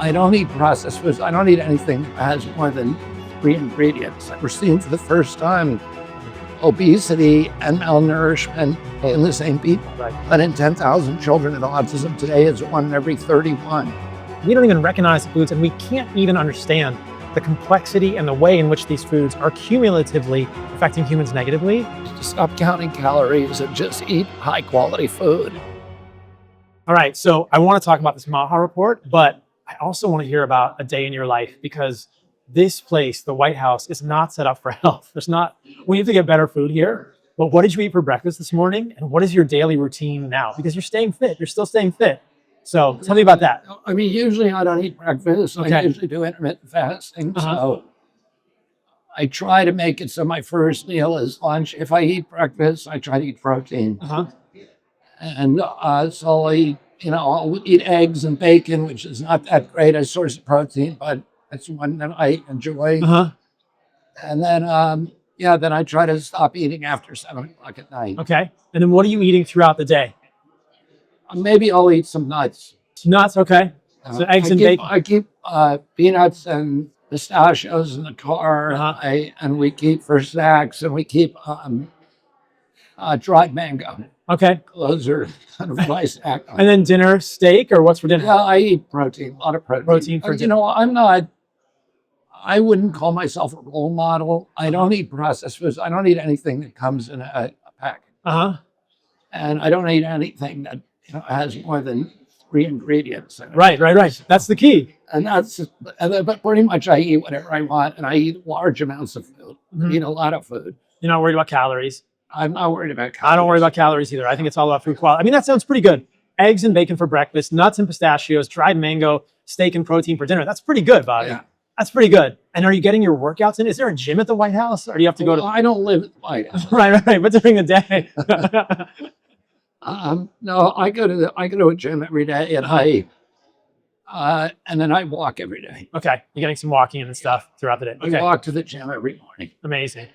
I don't eat processed foods. I don't eat anything that has more than 3 ingredients. We're seeing for the first time obesity and malnourishment in the same people. Right. 1 in 10,000 children with autism today is 1 in every 31. We don't even recognize the foods, and we can't even understand the complexity and the way in which these foods are cumulatively affecting humans negatively. Stop counting calories and just eat high quality food. All right, so I want to talk about this Maha report, but I also want to hear about a day in your life, because this place, the White House, is not set up for health. We need to get better food here. But what did you eat for breakfast this morning? And what is your daily routine now? Because you're staying fit. You're still staying fit. So tell me about that. I mean, usually I don't eat breakfast. Okay. I usually do intermittent fasting. So I try to make it so my first meal is lunch. If I eat breakfast, I try to eat protein. And so I'll eat eggs and bacon, which is not that great a source of protein, but it's one that I enjoy. And then, then I try to stop eating after 7 o'clock at night. Okay. And then what are you eating throughout the day? Maybe I'll eat some nuts. Nuts, okay. So eggs and bacon. I keep peanuts and pistachios in the car, and we keep for snacks, and we keep dried mango. Okay. Those are kind of my snack. And then dinner, steak, or what's for dinner? Yeah, I eat protein, a lot of protein. Protein for dinner. I wouldn't call myself a role model. I don't eat processed foods. I don't eat anything that comes in a pack. And I don't eat anything that has more than 3 ingredients. Right. That's the key. But pretty much I eat whatever I want, and I eat large amounts of food. I eat a lot of food. You're not worried about calories? I'm not worried about calories. I don't worry about calories either. I think it's all about food quality. I mean, that sounds pretty good. Eggs and bacon for breakfast, nuts and pistachios, dried mango, steak and protein for dinner. That's pretty good, Bobby. Yeah. That's pretty good. And are you getting your workouts in? Is there a gym at the White House, or do you have to go to? I don't live at the White House. Right. But during the day. No, I go to a gym every day, and then I walk every day. Okay, you're getting some walking and stuff throughout the day. Okay. I walk to the gym every morning. Amazing.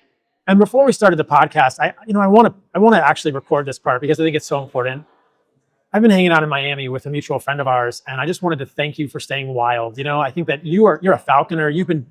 And before we started the podcast, I want to actually record this part because I think it's so important. I've been hanging out in Miami with a mutual friend of ours, and I just wanted to thank you for staying wild. I think that you're a falconer. You've been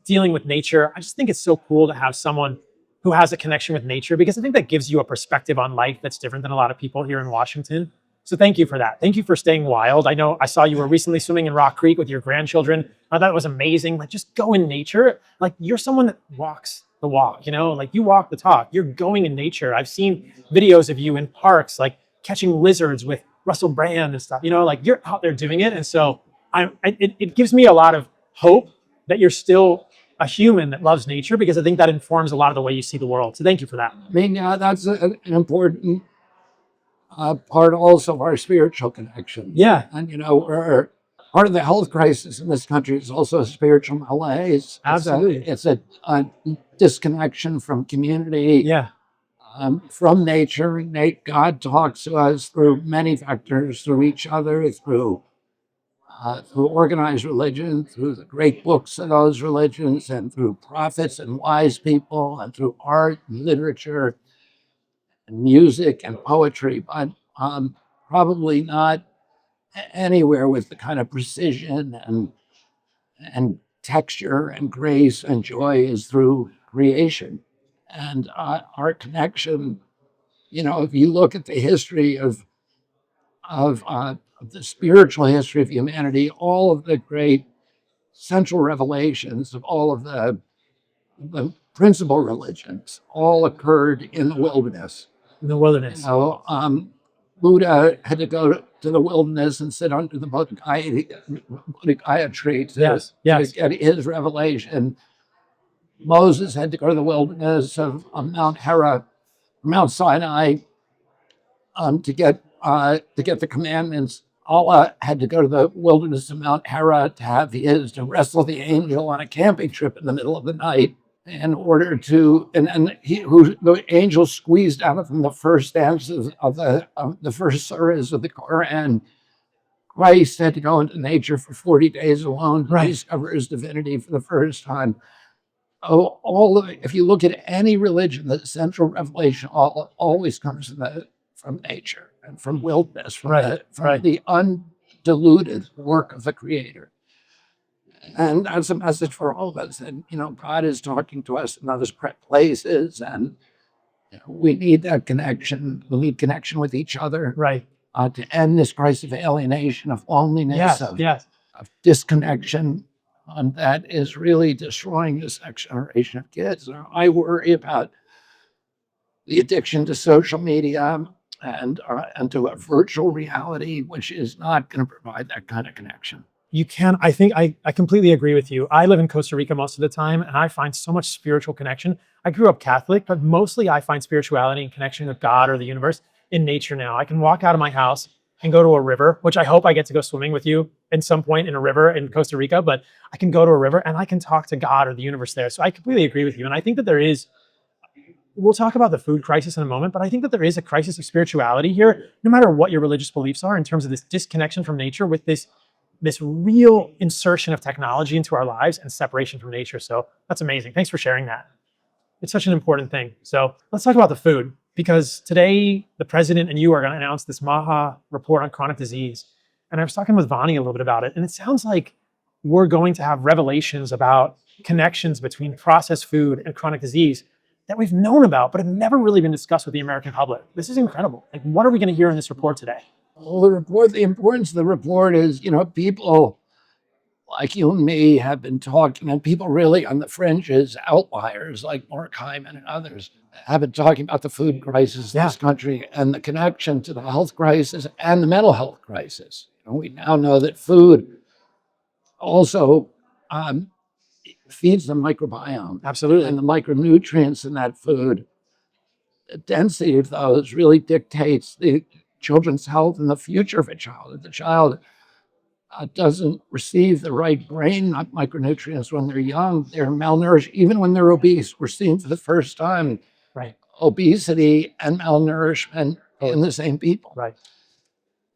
dealing with nature. I just think it's so cool to have someone who has a connection with nature, because I think that gives you a perspective on life that's different than a lot of people here in Washington. So thank you for that. Thank you for staying wild. I know I saw you were recently swimming in Rock Creek with your grandchildren. I thought it was amazing. Like, just go in nature. Like, you're someone that walks the walk, like you walk the talk. You're going in nature. I've seen videos of you in parks, like catching lizards with Russell Brand and stuff, like you're out there doing it. And so it gives me a lot of hope that you're still a human that loves nature, because I think that informs a lot of the way you see the world. So thank you for that. I mean, that's an important part also of our spiritual connection. Yeah. And, we're part of the health crisis in this country is also a spiritual malaise. Absolutely. It's a disconnection from community. Yeah. From nature. God talks to us through many vectors, through each other, through organized religion, through the great books of those religions, and through prophets and wise people, and through art and literature and music and poetry, but probably not anywhere with the kind of precision and texture and grace and joy as through creation. And our connection, if you look at the history of the spiritual history of humanity, all of the great central revelations of all of the principal religions all occurred in the wilderness. In the wilderness. Buddha had to go to the wilderness and sit under the Bodhikaya tree to get his revelation. Moses had to go to the wilderness of Mount Sinai, to get the commandments. Allah had to go to the wilderness of Mount Hera to wrestle the angel on a camping trip in the middle of the night, in order to, the angel squeezed out of him the first stanzas of the first surahs of the Quran. Christ had to go into nature for 40 days alone to discover his divinity for the first time. If you look at any religion, the central revelation always comes from nature and from wilderness, from the diluted work of the Creator. And that's a message for all of us. And, God is talking to us in other places, and we need that connection. We need connection with each other, Right. To end this crisis of alienation, of loneliness, Yes. of disconnection, that is really destroying this next generation of kids. I worry about the addiction to social media and to a virtual reality, which is not going to provide that kind of connection. You can, I think I completely agree with you. I live in Costa Rica most of the time, and I find so much spiritual connection. I grew up Catholic, but mostly I find spirituality and connection with God or the universe in nature now. I can walk out of my house and go to a river, which I hope I get to go swimming with you at some point in a river in Costa Rica, but I can go to a river and I can talk to God or the universe there. So I completely agree with you. And I think that there is, we'll talk about the food crisis in a moment, but I think that there is a crisis of spirituality here, no matter what your religious beliefs are, in terms of this disconnection from nature with this real insertion of technology into our lives and separation from nature. So that's amazing. Thanks for sharing that. It's such an important thing. So let's talk about the food, because today the president and you are going to announce this MAHA report on chronic disease. And I was talking with Vani a little bit about it, and it sounds like we're going to have revelations about connections between processed food and chronic disease that we've known about, but have never really been discussed with the American public. This is incredible. Like, what are we going to hear in this report today? Well, the importance of the report is, people like you and me have been talking, and people really on the fringes, outliers like Mark Hyman and others, have been talking about the food crisis in this country and the connection to the health crisis and the mental health crisis. We now know that food also feeds the microbiome. Absolutely. And the micronutrients in that food, the density of those really dictates the children's health and the future of a child. If the child doesn't receive the right brain micronutrients when they're young, they're malnourished. Even when they're obese, we're seeing for the first time obesity and malnourishment in the same people. Right.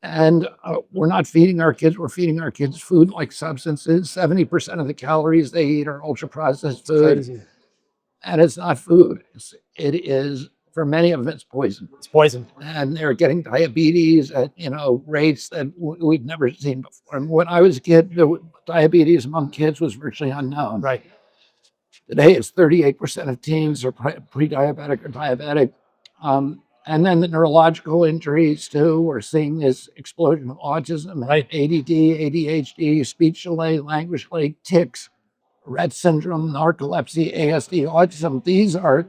And we're not feeding our kids. We're feeding our kids food like substances. 70% of the calories they eat are ultra-processed food. Crazy. And it's not food. It is, for many of them, it's poison. It's poison. And they're getting diabetes at, rates that we've never seen before. And when I was a kid, diabetes among kids was virtually unknown. Right. Today, it's 38% of teens are pre-diabetic or diabetic. And then the neurological injuries, too. We're seeing this explosion of autism, ADD, ADHD, speech delay, language delay, tics, Rett syndrome, narcolepsy, ASD, autism. These are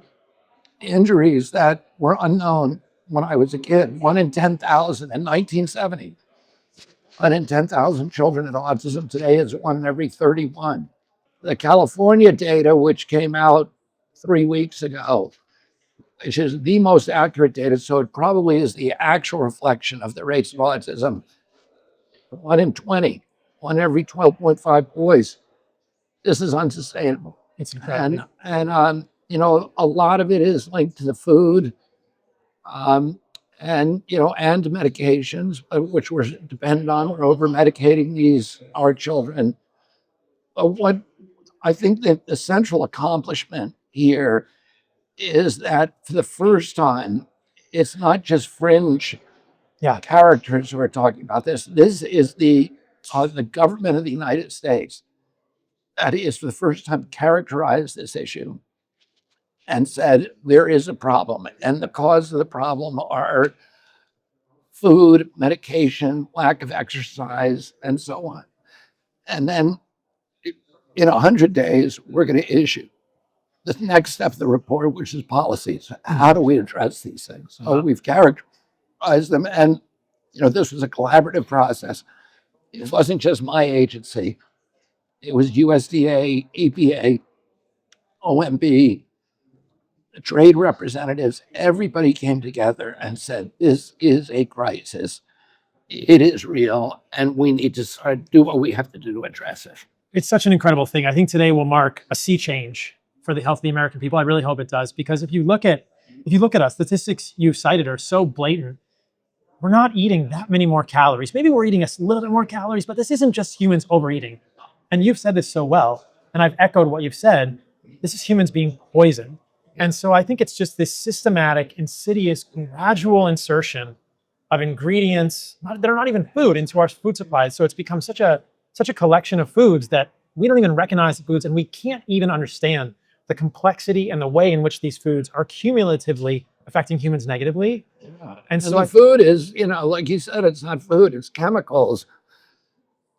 injuries that were unknown when I was a kid. 1 in 10,000 in 1970. 1 in 10,000 children with autism. Today is 1 in every 31. The California data, which came out 3 weeks ago, which is the most accurate data, so it probably is the actual reflection of the rates of autism. 1 in 20, 1 in every 12.5 boys. This is unsustainable. It's incredible. And a lot of it is linked to the food, and medications, which we're dependent on. We're over medicating our children. But what I think that the central accomplishment here is that for the first time, it's not just fringe characters who are talking about this. This is the government of the United States that is, for the first time, characterized this issue and said there is a problem, and the cause of the problem are food, medication, lack of exercise, and so on. And then in 100 days, we're going to issue the next step of the report, which is policies. How do we address these things? So we've characterized them, and this was a collaborative process. It wasn't just my agency. It was USDA, EPA, OMB, the trade representatives. Everybody came together and said, this is a crisis. It is real, and we need to do what we have to do to address it. It's such an incredible thing. I think today will mark a sea change for the health of the American people. I really hope it does, because if you look at us, statistics you've cited are so blatant. We're not eating that many more calories. Maybe we're eating a little bit more calories, but this isn't just humans overeating. And you've said this so well, and I've echoed what you've said. This is humans being poisoned. And so I think it's just this systematic, insidious, gradual insertion of ingredients that are not even food into our food supplies. So it's become such a collection of foods that we don't even recognize the foods, and we can't even understand the complexity and the way in which these foods are cumulatively affecting humans negatively. Yeah. And And so the food is, like you said, it's not food, it's chemicals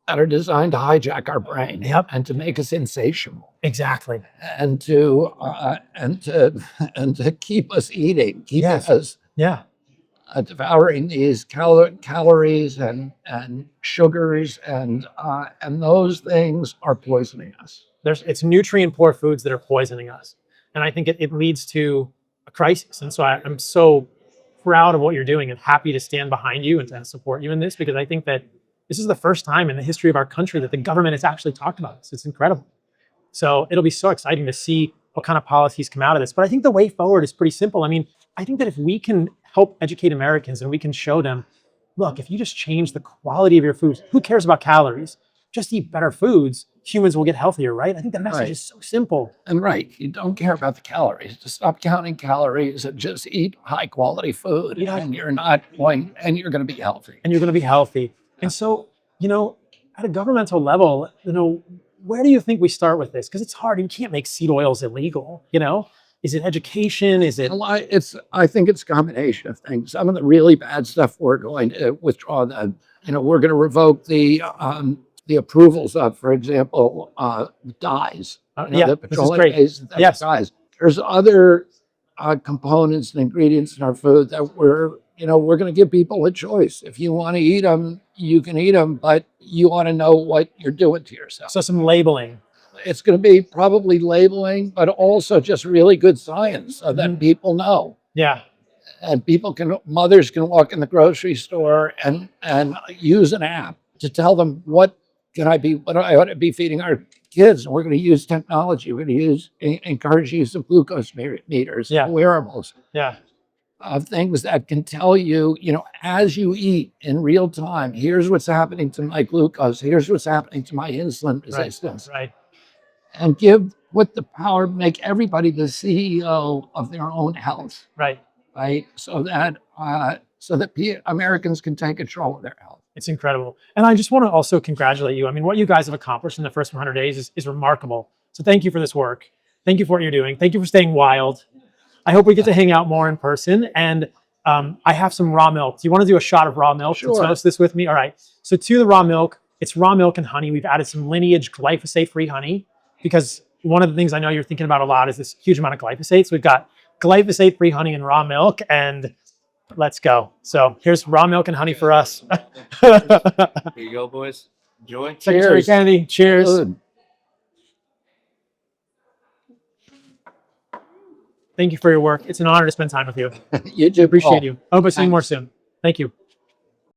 that are designed to hijack our brain and to make us insatiable exactly. and to and to keep us eating, keep us Yeah. devouring these calories and sugars and those things are poisoning us. It's nutrient poor foods that are poisoning us. And I think it leads to a crisis. And so I'm so proud of what you're doing and happy to stand behind you and to support you in this, because I think that this is the first time in the history of our country that the government has actually talked about this. It's incredible. So it'll be so exciting to see what kind of policies come out of this. But I think the way forward is pretty simple. I mean, I think that if we can help educate Americans and we can show them, look, if you just change the quality of your foods, who cares about calories? Just eat better foods, humans will get healthier, right? I think the message is so simple. And you don't care about the calories. Just stop counting calories and just eat high quality food. And you're going to be healthy. And you're going to be healthy. And so, at a governmental level, where do you think we start with this? Because it's hard. You can't make seed oils illegal. Is it education? Is it? I think it's a combination of things. Some of the really bad stuff we're going to withdraw. We're going to revoke the approvals of, for example, dyes. The petroleum dyes. There's other components and ingredients in our food that we're going to give people a choice. If you want to eat them, you can eat them, but you want to know what you're doing to yourself. So some labeling. It's going to be probably labeling, but also just really good science so that people know. Yeah. And mothers can walk in the grocery store and use an app to tell them what I ought to be feeding our kids. And we're going to use technology. We're going to encourage use of glucose meters, wearables. Yeah. Of things that can tell you, as you eat in real time, here's what's happening to my glucose, here's what's happening to my insulin resistance. Right. And with the power to make everybody the CEO of their own health. Right. So that Americans can take control of their health. It's incredible. And I just want to also congratulate you. I mean, what you guys have accomplished in the first 100 days is remarkable. So thank you for this work. Thank you for what you're doing. Thank you for staying wild. I hope we get to hang out more in person. And I have some raw milk. Do you want to do a shot of raw milk to toast this with me? All right. So to the raw milk, it's raw milk and honey. We've added some lineage glyphosate-free honey, because one of the things I know you're thinking about a lot is this huge amount of glyphosate. So we've got glyphosate-free honey and raw milk, and let's go. So here's raw milk and honey for us. Here you go, boys. Enjoy. Secretary Kennedy, cheers. Good. Thank you for your work. It's an honor to spend time with you. You too. Appreciate you. I hope I see you more soon. Thank you.